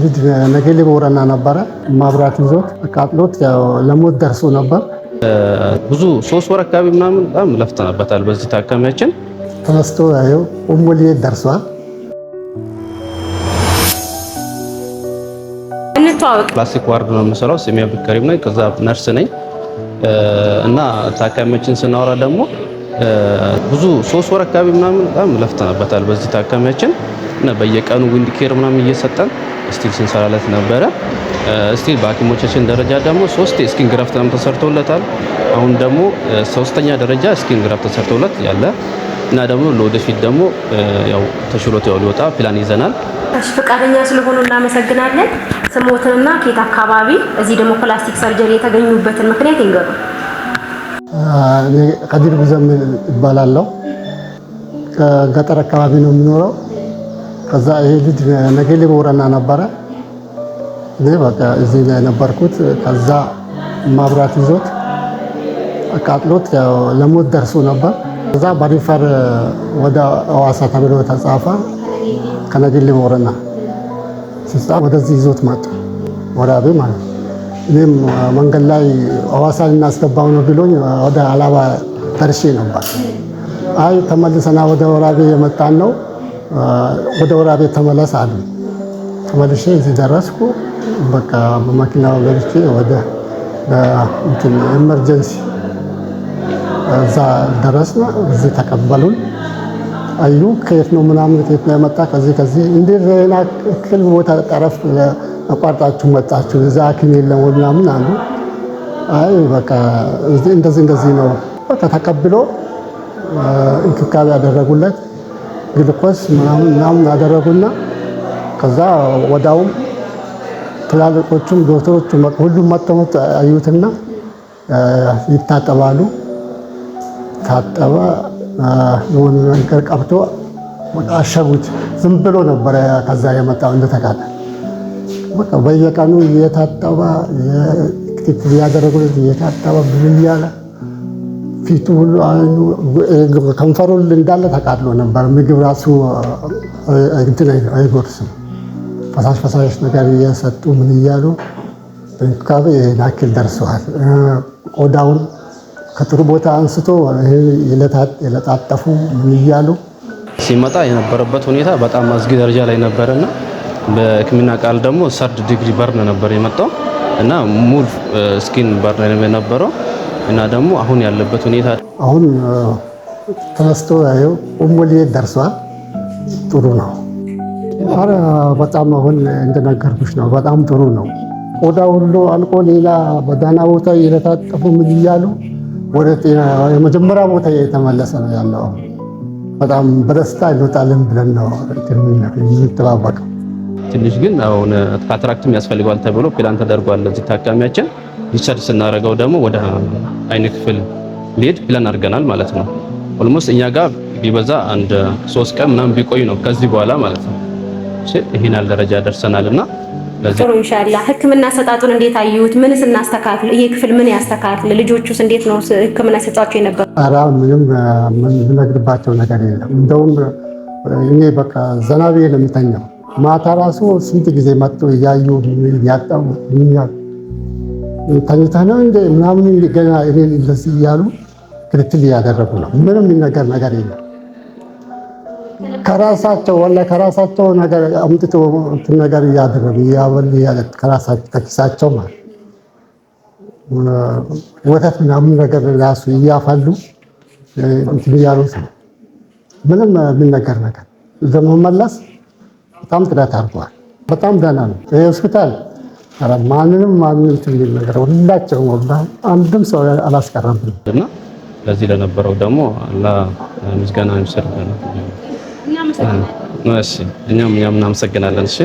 ልጅ ነገሌ ቦረና ነበረ። ማብራት ይዞት አቃጥሎት ለሞት ደርሶ ነበር። ብዙ 3 ወር አካባቢ ምናምን በጣም ለፍተንበታል። በዚህ ታካሚያችን ተነስቶ ኡሙሊዬ ደርሷል። ፕላስቲክ ዋርድ ነው የምሰራው። ስሜ አብዱልከሪም ነኝ። ከዛ ነርስ ነኝ እና ታካሚያችን ስናወራ ደግሞ ብዙ 3 ወር አካባቢ ምናምን በጣም ለፍተንበታል። በዚህ ታካሚያችን እና በየቀኑ ዊንድ ኬር ምናምን እየሰጠን ስቲል ስንሰራለት ነበረ። ስቲል በሐኪሞቻችን ደረጃ ደግሞ 3 ስኪን ግራፍት ተሰርቶለታል። አሁን ደግሞ 3ኛ ደረጃ ስኪን ግራፍት ተሰርቶለት ያለ እና ደግሞ ለወደፊት ደግሞ ያው ተሽሎት ሊወጣ ፕላን ይዘናል። ፈቃደኛ ስለሆኑ እናመሰግናለን። ስሞትንና ኬት አካባቢ እዚህ ደግሞ ፕላስቲክ ሰርጀሪ የተገኙበትን ምክንያት ይንገሩ። እኔ ከዲር ሙዘምል እባላለሁ። ከገጠር አካባቢ ነው የሚኖረው። ከዛ ይሄ ልጅ ነገሌ ቦረና ነበረ። እኔ በቃ እዚህ ላይ ነበርኩት። ከዛ ማብራት ይዞት አቃጥሎት ለሞት ደርሶ ነበር። ከዛ በሪፈር ወደ ሐዋሳ ተብሎ ተጻፈ። ከነገሌ ቦረና ሲጻፍ ወደዚህ ይዞት መጡ፣ ወራቤ ማለት ነው። እኔም መንገድ ላይ ሐዋሳ ልናስገባው ነው ብሎኝ ወደ አላባ ደርሼ ነበር። አይ ተመልሰና ወደ ወራቤ የመጣን ነው፣ ወደ ወራቤ ተመለስ አሉ። ተመልሼ እዚህ ደረስኩ። በቃ በመኪናው ገብቼ ወደ ኢመርጀንሲ እዛ ደረስና እዚህ ተቀበሉን። አዩ ከየት ነው ምናምን ከየት ነው የመጣ ከዚህ እንዴት ዜና ክል ቦታ ጠረፍ አቋርጣችሁ መጣችሁ እዛ ሐኪም የለም ምናምን አሉ። አይ በቃ እንደዚህ ነው። በቃ ተቀብሎ እንክብካቤ ያደረጉለት ግሉኮስ ምናምን ያደረጉና ከዛ ወዳውም ትላልቆቹም ዶክተሮቹም ሁሉም መጥተው አዩትና ይታጠባሉ። ታጠበ የሆነ ነገር ቀብቶ አሸጉት። ዝም ብሎ ነበረ ከዛ የመጣው እንደተቃጠለ። በቃ በየቀኑ እየታጠበ ክትትል ያደረጉለት እየታጠበ ብዙ እያለ ፊቱ ሁሉ ከንፈሩ እንዳለ ተቃጥሎ ነበር። ምግብ ራሱ እንትን አይጎርስም። ፈሳሽ ነገር እየሰጡ ምን እያሉ እንክብካቤ ናክል ደርሰዋል። ቆዳውን ከጥሩ ቦታ አንስቶ የለጣጠፉ ምን እያሉ ሲመጣ የነበረበት ሁኔታ በጣም አስጊ ደረጃ ላይ ነበርና በሕክምና ቃል ደግሞ 3 ዲግሪ በርን ነበር የመጣው እና ሙሉ ስኪን በርን ነው የነበረው እና ደግሞ አሁን ያለበት ሁኔታ አሁን ተነስቶ ኡሙሊዬ ደርሷል። ጥሩ ነው። አረ በጣም አሁን እንደነገርኩሽ ነው። በጣም ጥሩ ነው። ቆዳ ሁሉ አልቆ ሌላ በዳና ቦታ እየለጣጠፉ ምን እያሉ ወደ የመጀመሪያ ቦታ የተመለሰ ነው ያለው። በጣም በደስታ እንወጣለን ብለን ነው የምንጠባበቀው። ትንሽ ግን አሁን ካትራክትም ያስፈልገዋል ተብሎ ፕላን ተደርጓል። ለዚህ ታካሚያችን ሪሰርች ስናደርገው ደግሞ ወደ አይን ክፍል ሊሄድ ፕላን አድርገናል ማለት ነው። ኦልሞስት እኛ ጋር ቢበዛ አንድ 3 ቀን ምናምን ቢቆይ ነው ከዚህ በኋላ ማለት ነው። እሺ ይሄን ያህል ደረጃ ደርሰናልና ጥሩ ኢንሻአላህ። ህክምና ሰጣጡን እንዴት አዩት? ምንስ እናስተካክል? ይሄ ክፍል ምን ያስተካክል? ልጆቹስ እንዴት ነው ህክምና ሰጣቸው የነበረው? ኧረ ምንም የምነግርባቸው ነገር የለም። እንደውም እኔ በቃ ዘና ብዬ ነው የምተኛው። ማታ ራሱ ስንት ጊዜ መጥቶ እያዩ ያጣው ተኝተህ ነው እንደ ምናምን ገና እኔን እንደዚህ እያሉ ክትትል እያደረጉ ነው። ምንም የሚነገር ነገር የለም። ከራሳቸው ነገር አምጥቶ እንትን ነገር እያደረጉ እያበሉ ከራሳቸው ከኪሳቸው ማለት ወተት ምናምን ነገር ራሱ እያፈሉ እንትን እያሉት ነው። ምንም የሚነገር ነገር ለመመለስ በጣም ጥረት አድርገዋል። በጣም ደህና ነው ይሄ ሆስፒታል። ማንንም እንትን የሚል ነገር ሁላቸውም አንድም ሰው አላስቀረም እና ለዚህ ለነበረው ደግሞ አላህ ምስጋና ይስጥልን። እኛም እናመሰግናለን። እሺ